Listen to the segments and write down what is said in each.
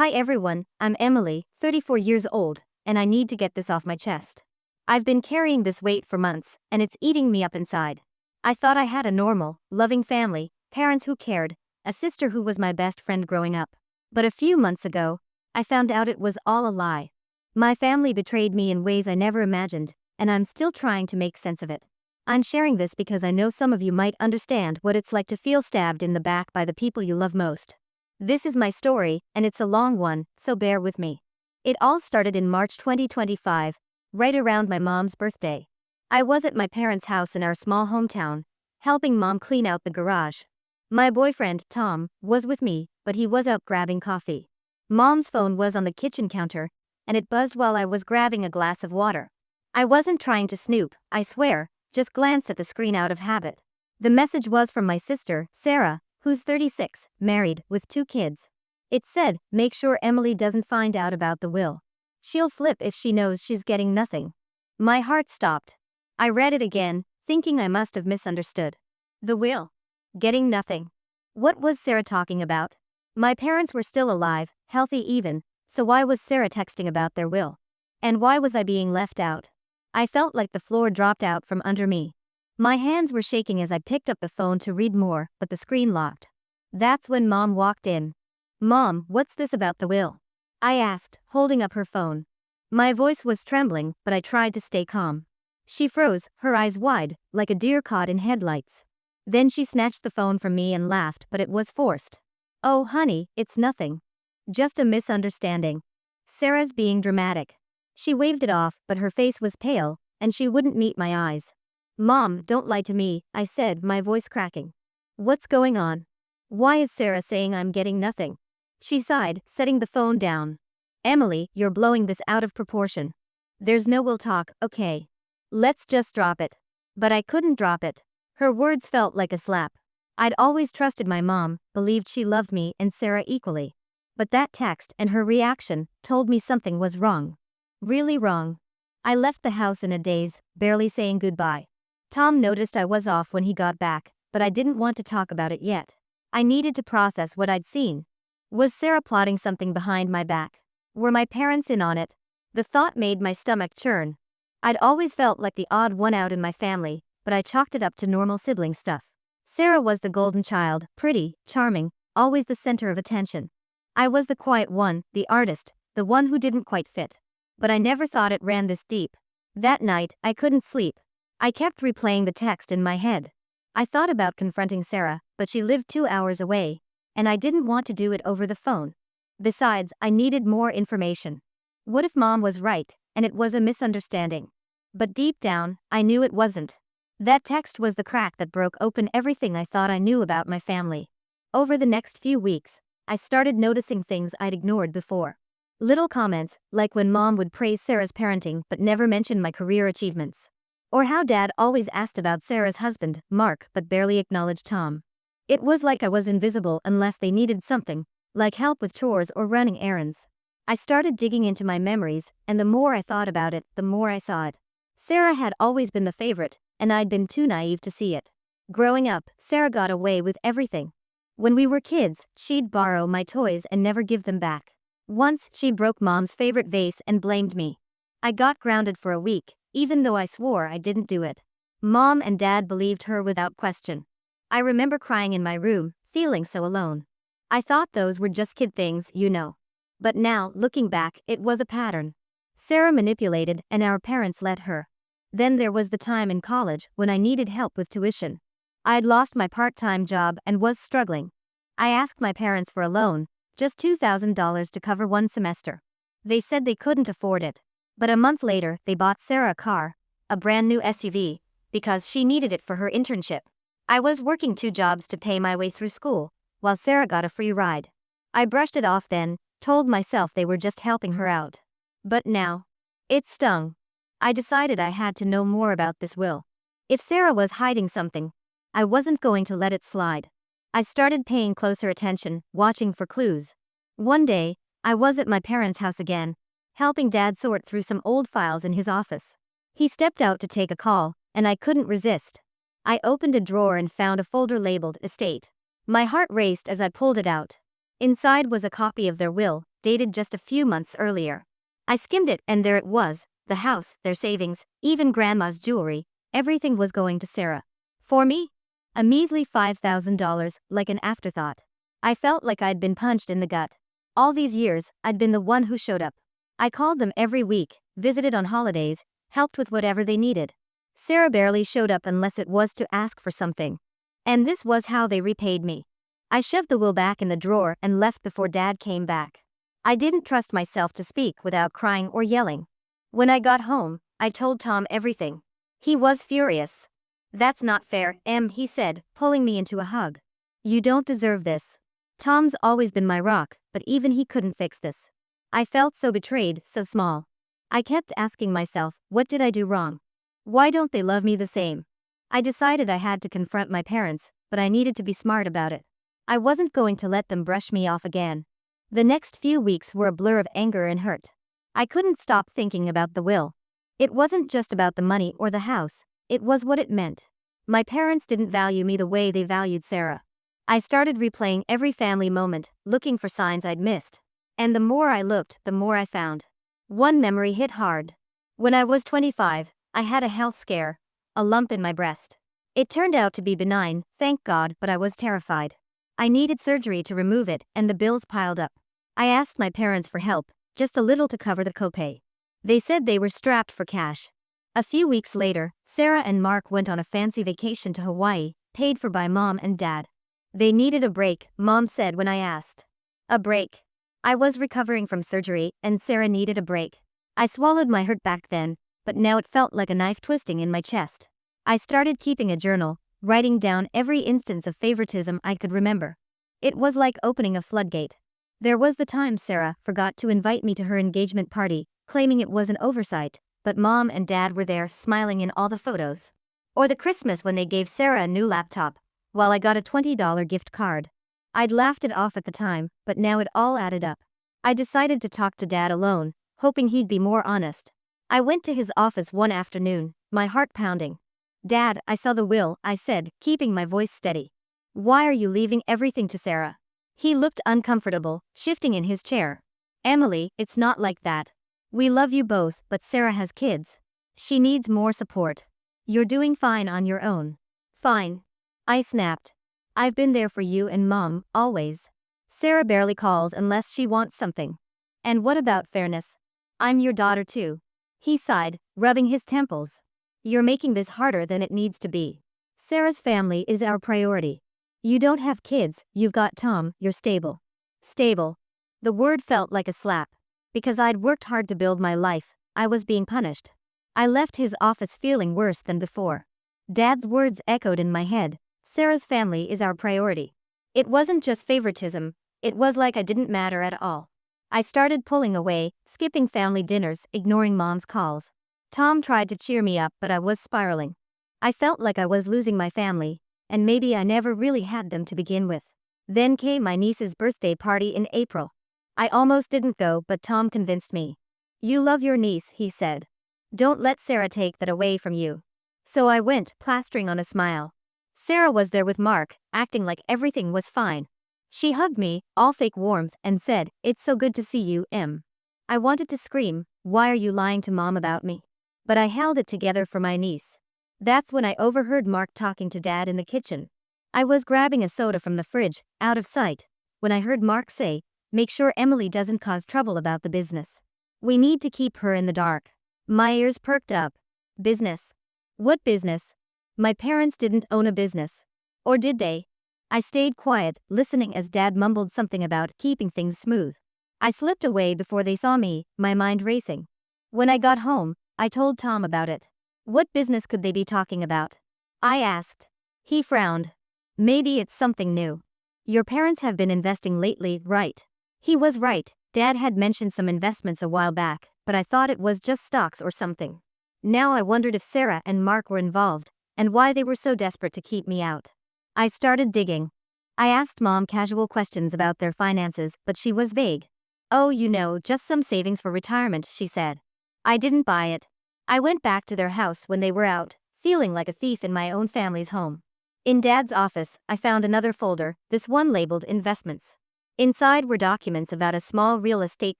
Hi everyone, I'm Emily, 34 years old, and I need to get this off my chest. I've been carrying this weight for months, and it's eating me up inside. I thought I had a normal, loving family, parents who cared, a sister who was my best friend growing up. But a few months ago, I found out it was all a lie. My family betrayed me in ways I never imagined, and I'm still trying to make sense of it. I'm sharing this because I know some of you might understand what it's like to feel stabbed in the back by the people you love most. This is my story, and it's a long one, so bear with me. It all started in March 2025, right around my mom's birthday. I was at my parents' house in our small hometown, helping mom clean out the garage. My boyfriend, Tom, was with me, but he was out grabbing coffee. Mom's phone was on the kitchen counter, and it buzzed while I was grabbing a glass of water. I wasn't trying to snoop, I swear, just glanced at the screen out of habit. The message was from my sister, Sarah, who's 36, married, with 2 kids. It said, "Make sure Emily doesn't find out about the will. She'll flip if she knows she's getting nothing." My heart stopped. I read it again, thinking I must have misunderstood. The will. Getting nothing. What was Sarah talking about? My parents were still alive, healthy even, so why was Sarah texting about their will? And why was I being left out? I felt like the floor dropped out from under me. My hands were shaking as I picked up the phone to read more, but the screen locked. That's when Mom walked in. "Mom, what's this about the will?" I asked, holding up her phone. My voice was trembling, but I tried to stay calm. She froze, her eyes wide, like a deer caught in headlights. Then she snatched the phone from me and laughed, but it was forced. "Oh, honey, it's nothing. Just a misunderstanding." Sarah's being dramatic. She waved it off, but her face was pale, and she wouldn't meet my eyes. "Mom, don't lie to me," I said, my voice cracking. "What's going on? Why is Sarah saying I'm getting nothing?" She sighed, setting the phone down. "Emily, you're blowing this out of proportion. There's no will talk, okay? Let's just drop it." But I couldn't drop it. Her words felt like a slap. I'd always trusted my mom, believed she loved me and Sarah equally. But that text and her reaction told me something was wrong. Really wrong. I left the house in a daze, barely saying goodbye. Tom noticed I was off when he got back, but I didn't want to talk about it yet. I needed to process what I'd seen. Was Sarah plotting something behind my back? Were my parents in on it? The thought made my stomach churn. I'd always felt like the odd one out in my family, but I chalked it up to normal sibling stuff. Sarah was the golden child, pretty, charming, always the center of attention. I was the quiet one, the artist, the one who didn't quite fit. But I never thought it ran this deep. That night, I couldn't sleep. I kept replaying the text in my head. I thought about confronting Sarah, but she lived 2 hours away, and I didn't want to do it over the phone. Besides, I needed more information. What if Mom was right, and it was a misunderstanding? But deep down, I knew it wasn't. That text was the crack that broke open everything I thought I knew about my family. Over the next few weeks, I started noticing things I'd ignored before. Little comments, like when Mom would praise Sarah's parenting but never mention my career achievements. Or how Dad always asked about Sarah's husband, Mark, but barely acknowledged Tom. It was like I was invisible unless they needed something, like help with chores or running errands. I started digging into my memories, and the more I thought about it, the more I saw it. Sarah had always been the favorite, and I'd been too naive to see it. Growing up, Sarah got away with everything. When we were kids, she'd borrow my toys and never give them back. Once, she broke Mom's favorite vase and blamed me. I got grounded for a week, even though I swore I didn't do it. Mom and Dad believed her without question. I remember crying in my room, feeling so alone. I thought those were just kid things, you know. But now, looking back, it was a pattern. Sarah manipulated, and our parents let her. Then there was the time in college when I needed help with tuition. I'd lost my part-time job and was struggling. I asked my parents for a loan, just $2,000 to cover 1 semester. They said they couldn't afford it. But a month later, they bought Sarah a car, a brand new SUV, because she needed it for her internship. I was working 2 jobs to pay my way through school, while Sarah got a free ride. I brushed it off then, told myself they were just helping her out. But now, it stung. I decided I had to know more about this will. If Sarah was hiding something, I wasn't going to let it slide. I started paying closer attention, watching for clues. One day, I was at my parents' house again, helping Dad sort through some old files in his office. He stepped out to take a call, and I couldn't resist. I opened a drawer and found a folder labeled Estate. My heart raced as I pulled it out. Inside was a copy of their will, dated just a few months earlier. I skimmed it and there it was, the house, their savings, even grandma's jewelry, everything was going to Sarah. For me? A measly $5,000, like an afterthought. I felt like I'd been punched in the gut. All these years, I'd been the one who showed up. I called them every week, visited on holidays, helped with whatever they needed. Sarah barely showed up unless it was to ask for something. And this was how they repaid me. I shoved the will back in the drawer and left before Dad came back. I didn't trust myself to speak without crying or yelling. When I got home, I told Tom everything. He was furious. "That's not fair, Em," he said, pulling me into a hug. "You don't deserve this." Tom's always been my rock, but even he couldn't fix this. I felt so betrayed, so small. I kept asking myself, what did I do wrong? Why don't they love me the same? I decided I had to confront my parents, but I needed to be smart about it. I wasn't going to let them brush me off again. The next few weeks were a blur of anger and hurt. I couldn't stop thinking about the will. It wasn't just about the money or the house, it was what it meant. My parents didn't value me the way they valued Sarah. I started replaying every family moment, looking for signs I'd missed. And the more I looked, the more I found. One memory hit hard. When I was 25, I had a health scare, a lump in my breast. It turned out to be benign, thank God, but I was terrified. I needed surgery to remove it, and the bills piled up. I asked my parents for help, just a little to cover the copay. They said they were strapped for cash. A few weeks later, Sarah and Mark went on a fancy vacation to Hawaii, paid for by Mom and Dad. They needed a break, Mom said when I asked. A break. I was recovering from surgery, and Sarah needed a break. I swallowed my hurt back then, but now it felt like a knife twisting in my chest. I started keeping a journal, writing down every instance of favoritism I could remember. It was like opening a floodgate. There was the time Sarah forgot to invite me to her engagement party, claiming it was an oversight, but Mom and Dad were there smiling in all the photos. Or the Christmas when they gave Sarah a new laptop, while I got a $20 gift card. I'd laughed it off at the time, but now it all added up. I decided to talk to Dad alone, hoping he'd be more honest. I went to his office one afternoon, my heart pounding. "Dad, I saw the will," I said, keeping my voice steady. "Why are you leaving everything to Sarah?" He looked uncomfortable, shifting in his chair. "Emily, it's not like that. We love you both, but Sarah has kids. She needs more support. You're doing fine on your own." "Fine," I snapped. "I've been there for you and Mom, always. Sarah barely calls unless she wants something. And what about fairness? I'm your daughter too." He sighed, rubbing his temples. "You're making this harder than it needs to be. Sarah's family is our priority. You don't have kids, you've got Tom, you're stable." Stable. The word felt like a slap. Because I'd worked hard to build my life, I was being punished. I left his office feeling worse than before. Dad's words echoed in my head. Sarah's family is our priority. It wasn't just favoritism, it was like I didn't matter at all. I started pulling away, skipping family dinners, ignoring Mom's calls. Tom tried to cheer me up, but I was spiraling. I felt like I was losing my family, and maybe I never really had them to begin with. Then came my niece's birthday party in April. I almost didn't go, but Tom convinced me. "You love your niece," he said. "Don't let Sarah take that away from you." So I went, plastering on a smile. Sarah was there with Mark, acting like everything was fine. She hugged me, all fake warmth, and said, "It's so good to see you, Em." I wanted to scream, "Why are you lying to Mom about me?" But I held it together for my niece. That's when I overheard Mark talking to Dad in the kitchen. I was grabbing a soda from the fridge, out of sight, when I heard Mark say, "Make sure Emily doesn't cause trouble about the business. We need to keep her in the dark." My ears perked up. Business? What business? My parents didn't own a business. Or did they? I stayed quiet, listening as Dad mumbled something about keeping things smooth. I slipped away before they saw me, my mind racing. When I got home, I told Tom about it. "What business could they be talking about?" I asked. He frowned. "Maybe it's something new. Your parents have been investing lately, right?" He was right. Dad had mentioned some investments a while back, but I thought it was just stocks or something. Now I wondered if Sarah and Mark were involved, and why they were so desperate to keep me out. I started digging. I asked Mom casual questions about their finances, but she was vague. "Oh, you know, just some savings for retirement," she said. I didn't buy it. I went back to their house when they were out, feeling like a thief in my own family's home. In Dad's office, I found another folder, this one labeled investments. Inside were documents about a small real estate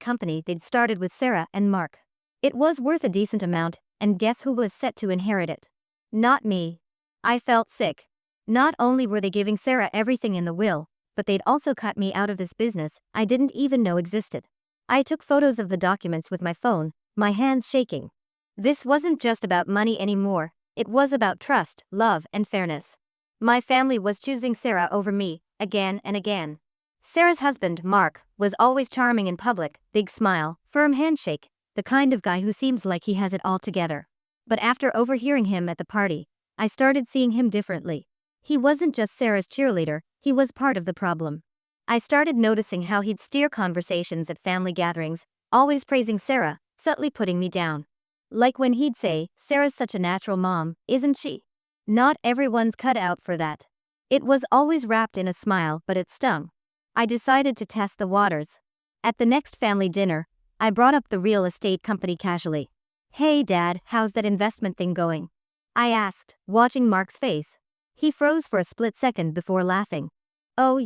company they'd started with Sarah and Mark. It was worth a decent amount, and guess who was set to inherit it? Not me. I felt sick. Not only were they giving Sarah everything in the will, but they'd also cut me out of this business I didn't even know existed. I took photos of the documents with my phone, my hands shaking. This wasn't just about money anymore, it was about trust, love, and fairness. My family was choosing Sarah over me, again and again. Sarah's husband, Mark, was always charming in public, big smile, firm handshake, the kind of guy who seems like he has it all together. But after overhearing him at the party, I started seeing him differently. He wasn't just Sarah's cheerleader, he was part of the problem. I started noticing how he'd steer conversations at family gatherings, always praising Sarah, subtly putting me down. Like when he'd say, "Sarah's such a natural mom, isn't she?" Not everyone's cut out for that. It was always wrapped in a smile, but it stung. I decided to test the waters. At the next family dinner, I brought up the real estate company casually. "Hey Dad, how's that investment thing going?" I asked, watching Mark's face. He froze for a split second before laughing. "Oh,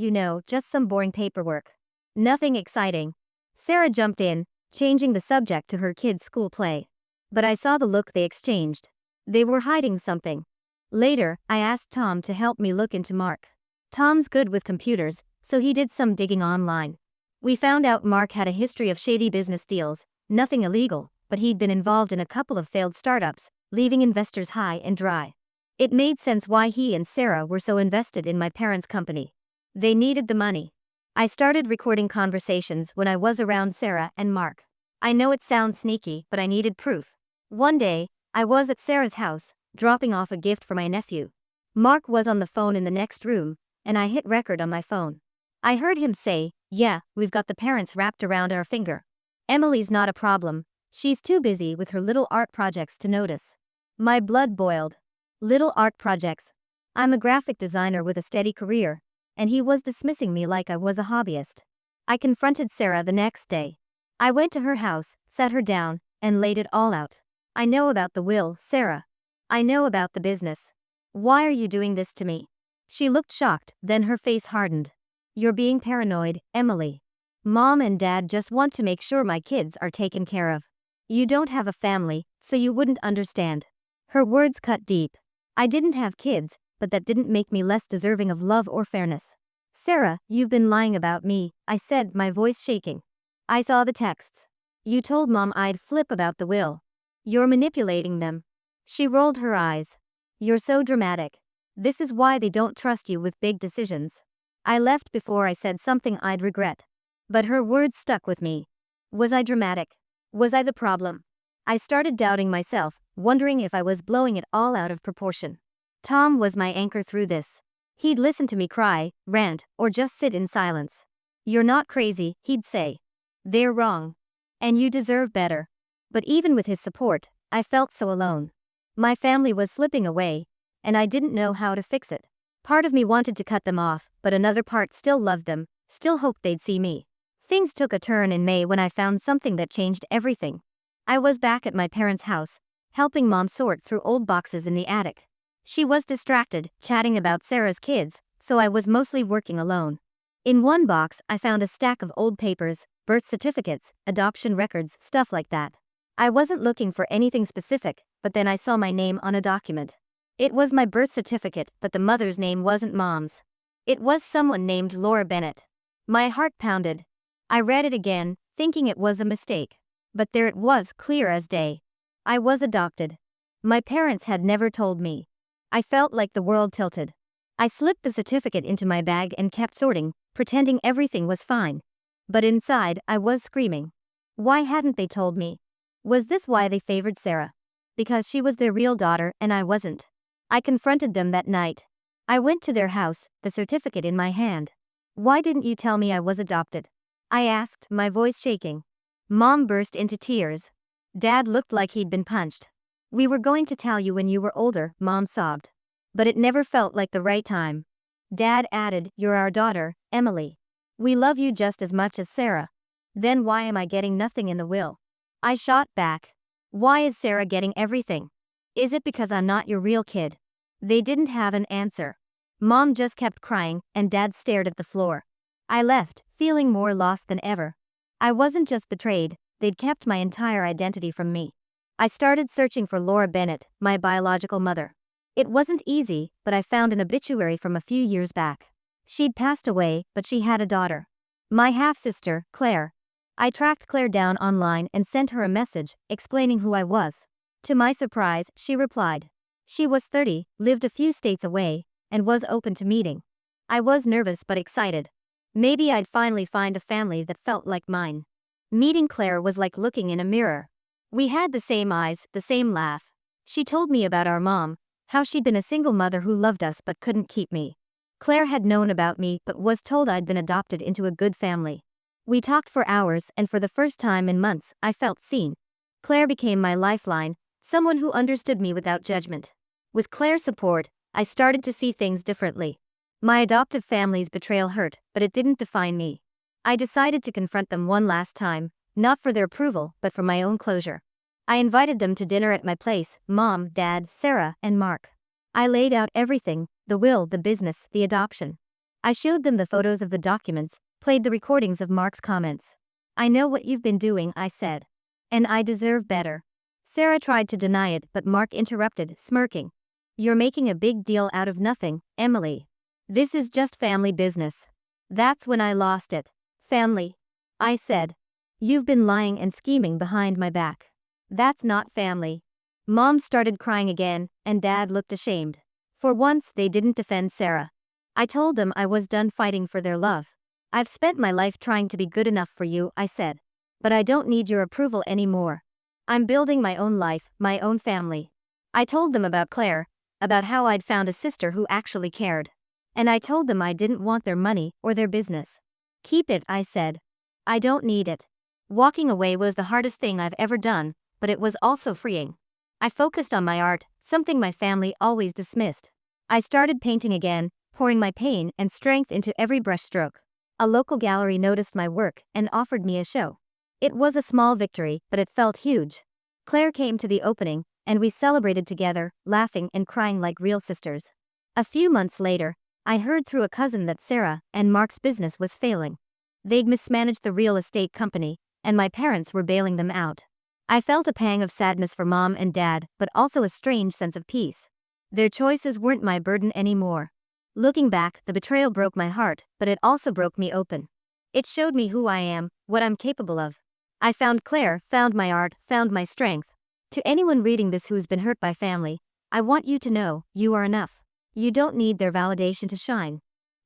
just some boring paperwork. Nothing exciting." Sarah jumped in, changing the subject to her kids' school play. But I saw the look they exchanged. They were hiding something. Later, I asked Tom to help me look into Mark. Tom's good with computers, so he did some digging online. We found out Mark had a history of shady business deals, nothing illegal, but he'd been involved in a couple of failed startups, leaving investors high and dry. It made sense why he and Sarah were so invested in my parents' company. They needed the money. I started recording conversations when I was around Sarah and Mark. I know it sounds sneaky, but I needed proof. One day, I was at Sarah's house, dropping off a gift for my nephew. Mark was on the phone in the next room, and I hit record on my phone. I heard him say, "Yeah, we've got the parents wrapped around our finger. Emily's not a problem, she's too busy with her little art projects to notice." My blood boiled. Little art projects. I'm a graphic designer with a steady career, and he was dismissing me like I was a hobbyist. I confronted Sarah the next day. I went to her house, sat her down, and laid it all out. "I know about the will, Sarah. I know about the business. Why are you doing this to me?" She looked shocked, then her face hardened. "You're being paranoid, Emily. Mom and Dad just want to make sure my kids are taken care of. You don't have a family, so you wouldn't understand." Her words cut deep. I didn't have kids, but that didn't make me less deserving of love or fairness. "Sarah, you've been lying about me," I said, my voice shaking. "I saw the texts. You told Mom I'd flip about the will. You're manipulating them." She rolled her eyes. "You're so dramatic. This is why they don't trust you with big decisions." I left before I said something I'd regret. But her words stuck with me. Was I dramatic? Was I the problem? I started doubting myself, wondering if I was blowing it all out of proportion. Tom was my anchor through this. He'd listen to me cry, rant, or just sit in silence. "You're not crazy," he'd say. "They're wrong. And you deserve better." But even with his support, I felt so alone. My family was slipping away, and I didn't know how to fix it. Part of me wanted to cut them off, but another part still loved them, still hoped they'd see me. Things took a turn in May when I found something that changed everything. I was back at my parents' house, helping Mom sort through old boxes in the attic. She was distracted, chatting about Sarah's kids, so I was mostly working alone. In one box, I found a stack of old papers, birth certificates, adoption records, stuff like that. I wasn't looking for anything specific, but then I saw my name on a document. It was my birth certificate, but the mother's name wasn't Mom's. It was someone named Laura Bennett. My heart pounded. I read it again, thinking it was a mistake. But there it was, clear as day. I was adopted. My parents had never told me. I felt like the world tilted. I slipped the certificate into my bag and kept sorting, pretending everything was fine. But inside, I was screaming. Why hadn't they told me? Was this why they favored Sarah? Because she was their real daughter and I wasn't. I confronted them that night. I went to their house, the certificate in my hand. "Why didn't you tell me I was adopted?" I asked, my voice shaking. Mom burst into tears. Dad looked like he'd been punched. "We were going to tell you when you were older," Mom sobbed. "But it never felt like the right time." Dad added, "You're our daughter, Emily. We love you just as much as Sarah." "Then why am I getting nothing in the will?" I shot back. "Why is Sarah getting everything? Is it because I'm not your real kid?" They didn't have an answer. Mom just kept crying, and Dad stared at the floor. I left, feeling more lost than ever. I wasn't just betrayed, they'd kept my entire identity from me. I started searching for Laura Bennett, my biological mother. It wasn't easy, but I found an obituary from a few years back. She'd passed away, but she had a daughter. My half-sister, Claire. I tracked Claire down online and sent her a message, explaining who I was. To my surprise, she replied. She was 30, lived a few states away, and was open to meeting. I was nervous but excited. Maybe I'd finally find a family that felt like mine. Meeting Claire was like looking in a mirror. We had the same eyes, the same laugh. She told me about our mom, how she'd been a single mother who loved us but couldn't keep me. Claire had known about me but was told I'd been adopted into a good family. We talked for hours, and for the first time in months, I felt seen. Claire became my lifeline, someone who understood me without judgment. With Claire's support, I started to see things differently. My adoptive family's betrayal hurt, but it didn't define me. I decided to confront them one last time, not for their approval, but for my own closure. I invited them to dinner at my place, Mom, Dad, Sarah, and Mark. I laid out everything, the will, the business, the adoption. I showed them the photos of the documents, played the recordings of Mark's comments. I know what you've been doing, I said. And I deserve better. Sarah tried to deny it, but Mark interrupted, smirking. You're making a big deal out of nothing, Emily. This is just family business. That's when I lost it. Family? I said. You've been lying and scheming behind my back. That's not family. Mom started crying again, and Dad looked ashamed. For once, they didn't defend Sarah. I told them I was done fighting for their love. I've spent my life trying to be good enough for you, I said. But I don't need your approval anymore. I'm building my own life, my own family. I told them about Claire, about how I'd found a sister who actually cared. And I told them I didn't want their money or their business. Keep it, I said. I don't need it. Walking away was the hardest thing I've ever done, but it was also freeing. I focused on my art, something my family always dismissed. I started painting again, pouring my pain and strength into every brushstroke. A local gallery noticed my work and offered me a show. It was a small victory, but it felt huge. Claire came to the opening, and we celebrated together, laughing and crying like real sisters. A few months later, I heard through a cousin that Sarah and Mark's business was failing. They'd mismanaged the real estate company, and my parents were bailing them out. I felt a pang of sadness for Mom and Dad, but also a strange sense of peace. Their choices weren't my burden anymore. Looking back, the betrayal broke my heart, but it also broke me open. It showed me who I am, what I'm capable of. I found Claire, found my art, found my strength. To anyone reading this who's been hurt by family, I want you to know, you are enough. You don't need their validation to shine.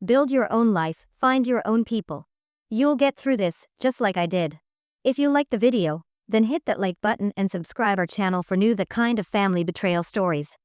Build your own life, find your own people. You'll get through this, just like I did. If you liked the video, then hit that like button and subscribe our channel for new that kind of family betrayal stories.